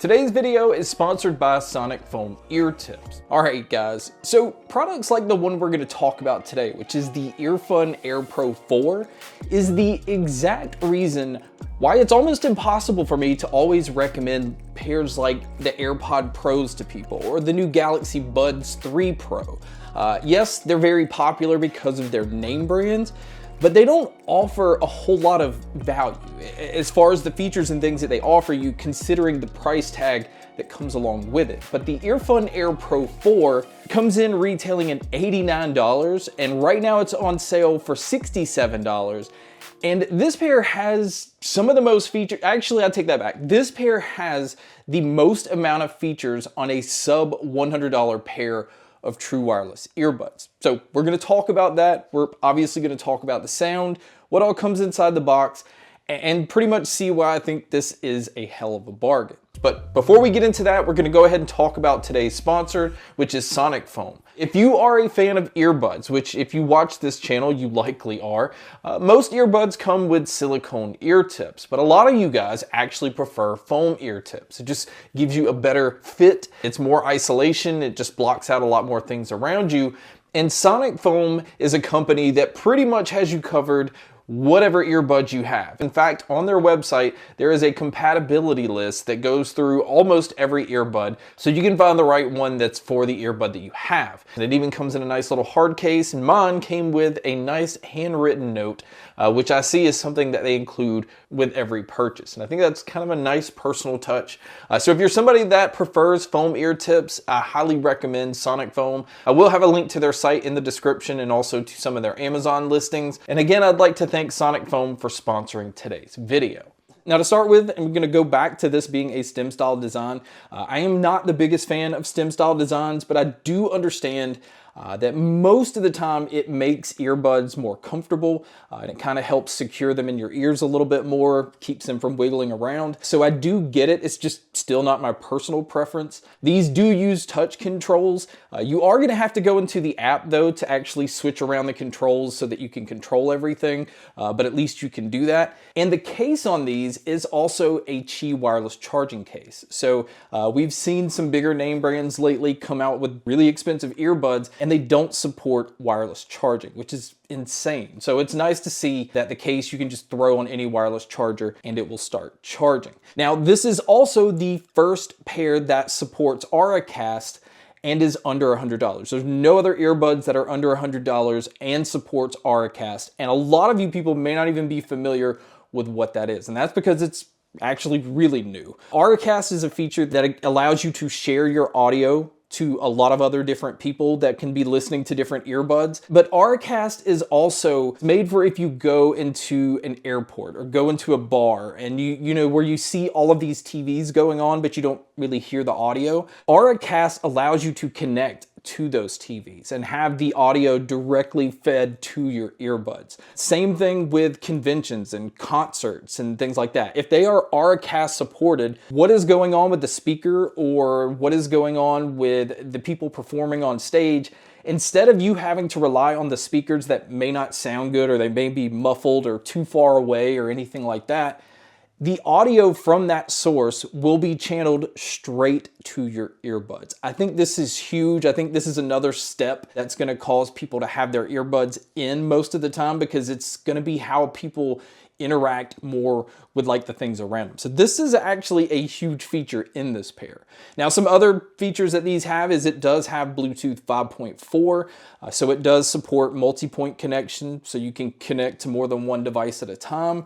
Today's video is sponsored by Sonic Foam Ear Tips. Alright guys, so products like the one we're going to talk about today, which is the EarFun Air Pro 4, is the exact reason why it's almost impossible for me to always recommend pairs like the AirPod Pros to people or the new Galaxy Buds 3 Pro. Yes, they're very popular because of their name brands, but they don't offer a whole lot of value as far as the features and things that they offer you, considering the price tag that comes along with it. But the EarFun Air Pro 4 comes in retailing at $89, and right now it's on sale for $67. And this pair has some of the most features. Actually, I take that back. This pair has the most amount of features on a sub $100 pair of true wireless earbuds. So we're going to talk about that. We're obviously going to talk about the sound, what all comes inside the box, and pretty much see why I think this is a hell of a bargain. But before we get into that, we're going to go ahead and talk about today's sponsor, which is Sonic Foam. If you are a fan of earbuds, which if you watch this channel, you likely are, most earbuds come with silicone ear tips, but a lot of you guys actually prefer foam ear tips. It just gives you a better fit. It's more isolation. It just blocks out a lot more things around you. And Sonic Foam is a company that pretty much has you covered whatever earbuds you have. In fact, on their website, there is a compatibility list that goes through almost every earbud, so you can find the right one that's for the earbud that you have. And it even comes in a nice little hard case, and mine came with a nice handwritten note, which I see is something that they include with every purchase. And I think that's kind of a nice personal touch. So if you're somebody that prefers foam ear tips, I highly recommend Sonic Foam. I will have a link to their site in the description and also to some of their Amazon listings. And again, I'd like to thank Sonic Foam for sponsoring today's video. Now to start with, I'm going to go back to this being a STEM style design. I am not the biggest fan of STEM style designs, but I do understand that most of the time it makes earbuds more comfortable and it kind of helps secure them in your ears a little bit more, keeps them from wiggling around. So I do get it. It's just still not my personal preference. These do use touch controls. You are going to have to go into the app though to actually switch around the controls so that you can control everything, but at least you can do that. And the case on these is also a Qi wireless charging case. So we've seen some bigger name brands lately come out with really expensive earbuds and they don't support wireless charging, which is insane. So it's nice to see that the case you can just throw on any wireless charger and it will start charging. Now, this is also the first pair that supports Auracast and is under $100. There's no other earbuds that are under $100 and supports Auracast. And a lot of you people may not even be familiar with what that is. And that's because it's actually really new. Auracast is a feature that allows you to share your audio to a lot of other different people that can be listening to different earbuds. But Auracast is also made for if you go into an airport or go into a bar and you know where you see all of these TVs going on, but you don't really hear the audio. Auracast allows you to connect to those TVs and have the audio directly fed to your earbuds. Same thing with conventions and concerts and things like that. If they are Auracast supported, what is going on with the speaker or what is going on with the people performing on stage, instead of you having to rely on the speakers that may not sound good or they may be muffled or too far away or anything like that, the audio from that source will be channeled straight to your earbuds. I think this is huge. I think this is another step that's going to cause people to have their earbuds in most of the time because it's going to be how people interact more with like the things around them. So this is actually a huge feature in this pair. Now, some other features that these have is it does have Bluetooth 5.4. So it does support multi-point connection. So you can connect to more than one device at a time.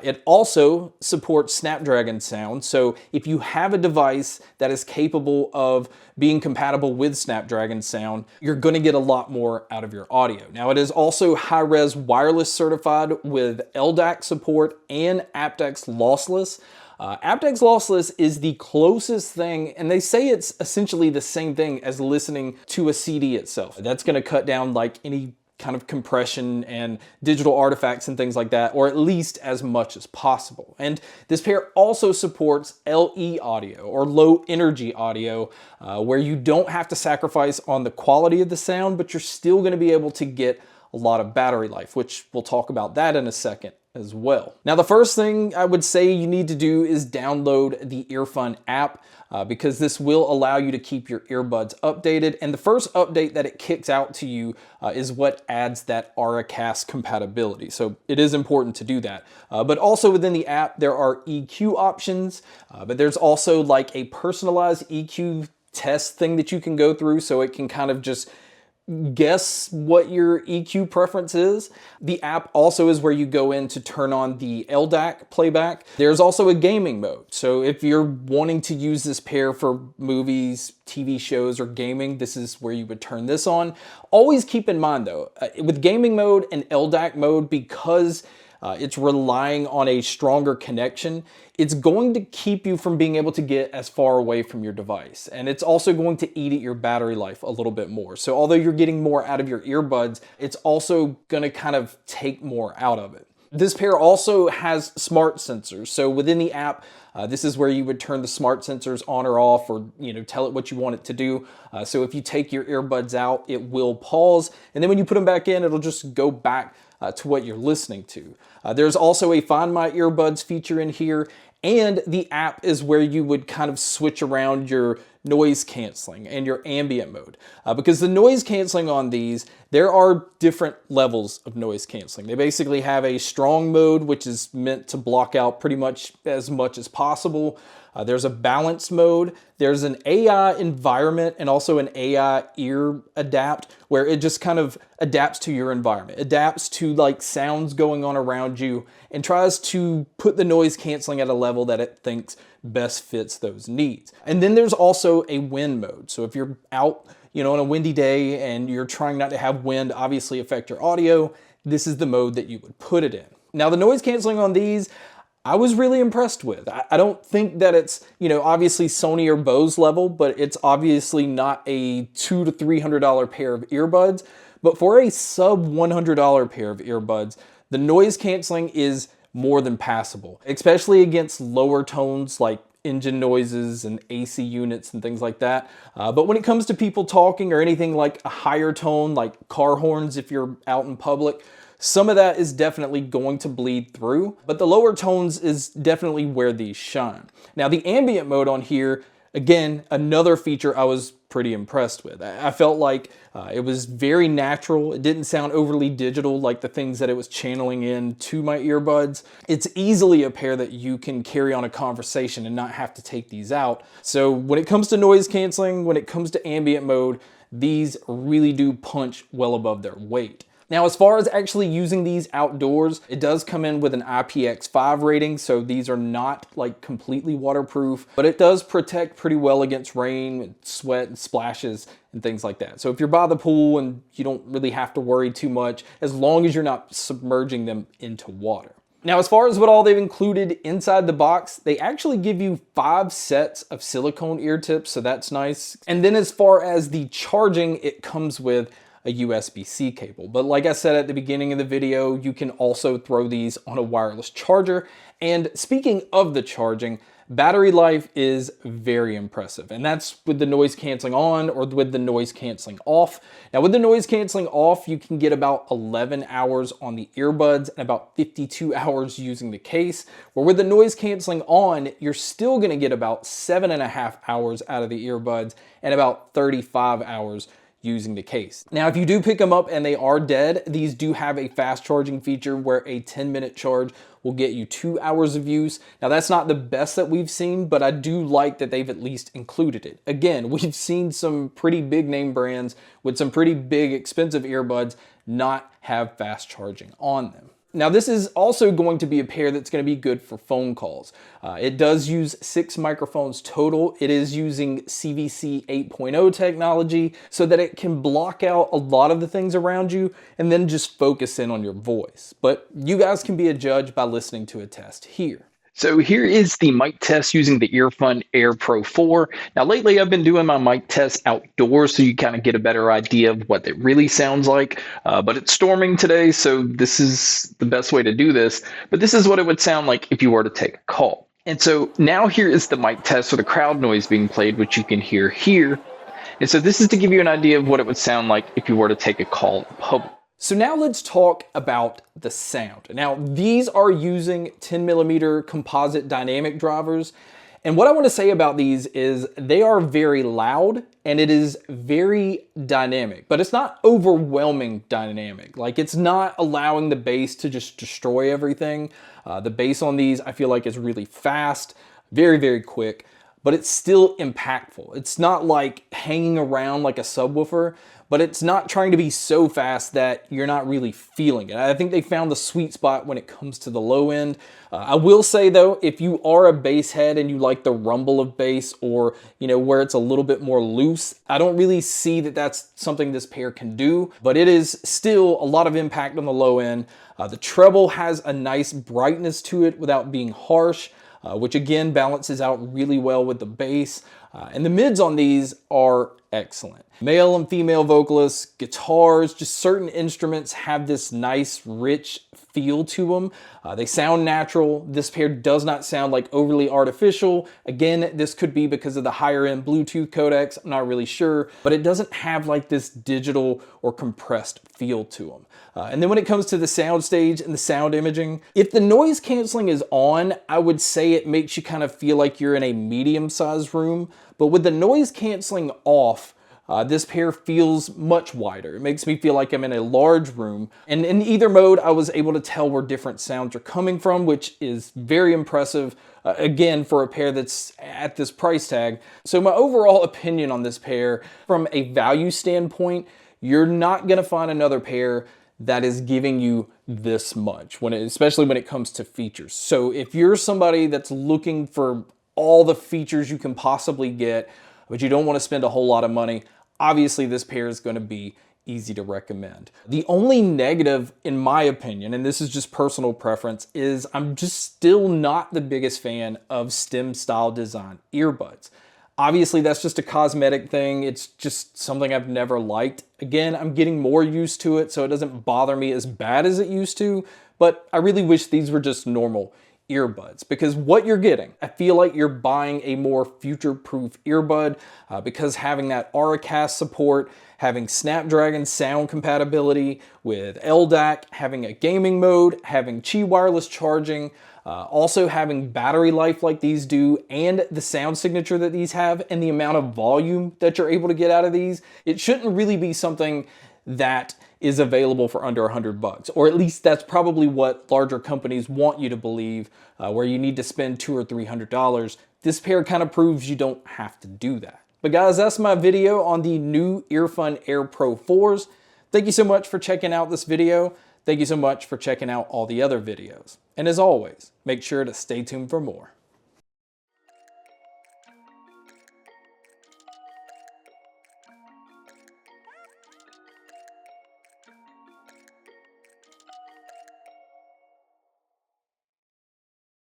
It also supports Snapdragon sound. So if you have a device that is capable of being compatible with Snapdragon sound, you're going to get a lot more out of your audio. Now, it is also high-res wireless certified with LDAC support and aptX lossless. aptX lossless is the closest thing, and they say it's essentially the same thing as listening to a CD itself. That's going to cut down like any kind of compression and digital artifacts and things like that, or at least as much as possible. And this pair also supports LE audio or low energy audio, where you don't have to sacrifice on the quality of the sound, but you're still going to be able to get a lot of battery life, which we'll talk about that in a second. as well. Now, the first thing I would say you need to do is download the EarFun app because this will allow you to keep your earbuds updated. And the first update that it kicks out to you is what adds that Auracast compatibility. So it is important to do that. But also within the app, there are EQ options, but there's also like a personalized EQ test thing that you can go through, so it can kind of just guess what your EQ preference is. The app also is where you go in to turn on the LDAC playback. There's also a gaming mode. So if you're wanting to use this pair for movies, TV shows, or gaming, this is where you would turn this on. Always keep in mind though, with gaming mode and LDAC mode, because it's relying on a stronger connection, it's going to keep you from being able to get as far away from your device. And it's also going to eat at your battery life a little bit more. So although you're getting more out of your earbuds, it's also going to kind of take more out of it. This pair also has smart sensors. So within the app, this is where you would turn the smart sensors on or off, or tell it what you want it to do. So if you take your earbuds out, it will pause. And then when you put them back in, it'll just go back to what you're listening to. There's also a Find My Earbuds feature in here, and the app is where you would kind of switch around your noise canceling and your ambient mode. Because the noise canceling on these, there are different levels of noise canceling. They basically have a strong mode, which is meant to block out pretty much as possible. There's a balance mode. There's an AI environment and also an AI ear adapt, where it just kind of adapts to your environment, adapts to like sounds going on around you, and tries to put the noise canceling at a level that it thinks best fits those needs. And then there's also a wind mode. So if you're out, on a windy day and you're trying not to have wind obviously affect your audio, this is the mode that you would put it in. Now, the noise canceling on these, I was really impressed with. I don't think that it's, obviously Sony or Bose level, but it's obviously not a $200 to $300 pair of earbuds. But for a sub $100 pair of earbuds, the noise canceling is more than passable, especially against lower tones like engine noises and AC units and things like that. But when it comes to people talking or anything like a higher tone, like car horns if you're out in public, some of that is definitely going to bleed through, but the lower tones is definitely where these shine. Now, the ambient mode on here, again, another feature I was pretty impressed with. I felt like it was very natural. It didn't sound overly digital like the things that it was channeling in to my earbuds. It's easily a pair that you can carry on a conversation and not have to take these out. So when it comes to noise canceling, when it comes to ambient mode, these really do punch well above their weight. Now, as far as actually using these outdoors, it does come in with an IPX5 rating, so these are not like completely waterproof, but it does protect pretty well against rain, sweat, and splashes, and things like that. So if you're by the pool and you don't really have to worry too much, as long as you're not submerging them into water. Now, as far as what all they've included inside the box, they actually give you 5 sets of silicone ear tips, so that's nice. And then as far as the charging, it comes with a USB-C cable. But like I said at the beginning of the video, you can also throw these on a wireless charger. And speaking of the charging, battery life is very impressive. And that's with the noise canceling on or with the noise canceling off. Now, with the noise canceling off, you can get about 11 hours on the earbuds and about 52 hours using the case. Where with the noise canceling on, you're still gonna get about 7.5 hours out of the earbuds and about 35 hours using the case. Now, if you do pick them up and they are dead, these do have a fast charging feature where a 10-minute charge will get you 2 hours of use. Now, that's not the best that we've seen, but I do like that they've at least included it. Again, we've seen some pretty big name brands with some pretty big expensive earbuds not have fast charging on them. Now, this is also going to be a pair that's going to be good for phone calls. It does use 6 microphones total. It is using CVC 8.0 technology so that it can block out a lot of the things around you and then just focus in on your voice. But you guys can be a judge by listening to a test here. So here is the mic test using the EarFun Air Pro 4. Now lately I've been doing my mic tests outdoors so you kind of get a better idea of what it really sounds like. But it's storming today, so this is the best way to do this. But this is what it would sound like if you were to take a call. And so now here is the mic test for the crowd noise being played, which you can hear here. And so this is to give you an idea of what it would sound like if you were to take a call in public. So now let's talk about the sound. Now these are using 10mm composite dynamic drivers. And what I want to say about these is they are very loud and it is very dynamic, but it's not overwhelming dynamic. Like it's not allowing the bass to just destroy everything. The bass on these I feel like is really fast, very, very quick, but it's still impactful. It's not like hanging around like a subwoofer, but it's not trying to be so fast that you're not really feeling it. I think they found the sweet spot when it comes to the low end. I will say though, if you are a bass head and you like the rumble of bass, or where it's a little bit more loose, I don't really see that that's something this pair can do, but it is still a lot of impact on the low end. The treble has a nice brightness to it without being harsh, which again balances out really well with the bass. And the mids on these are excellent. Male and female vocalists, guitars, just certain instruments have this nice, rich feel to them. They sound natural. This pair does not sound like overly artificial. Again, this could be because of the higher end Bluetooth codecs, I'm not really sure, but it doesn't have like this digital or compressed feel to them. And then when it comes to the sound stage and the sound imaging, if the noise canceling is on, I would say it makes you kind of feel like you're in a medium-sized room. But with the noise canceling off, this pair feels much wider. It makes me feel like I'm in a large room. And in either mode, I was able to tell where different sounds are coming from, which is very impressive, again, for a pair that's at this price tag. So my overall opinion on this pair, from a value standpoint, you're not gonna find another pair that is giving you this much, especially when it comes to features. So if you're somebody that's looking for all the features you can possibly get, but you don't want to spend a whole lot of money, obviously this pair is going to be easy to recommend. The only negative, in my opinion, and this is just personal preference, is I'm just still not the biggest fan of stem style design earbuds. Obviously, that's just a cosmetic thing. It's just something I've never liked. Again, I'm getting more used to it, so it doesn't bother me as bad as it used to, but I really wish these were just normal earbuds, because what you're getting, I feel like you're buying a more future-proof earbud, because having that Auracast support, having Snapdragon sound compatibility with LDAC, having a gaming mode, having Qi wireless charging, also having battery life like these do, and the sound signature that these have, and the amount of volume that you're able to get out of these, it shouldn't really be something that is available for under $100, or at least that's probably what larger companies want you to believe, where you need to spend $200 or $300. This pair kind of proves you don't have to do that. But guys, that's my video on the new EarFun Air Pro 4s. Thank you so much for checking out this video. Thank you so much for checking out all the other videos. And as always, make sure to stay tuned for more.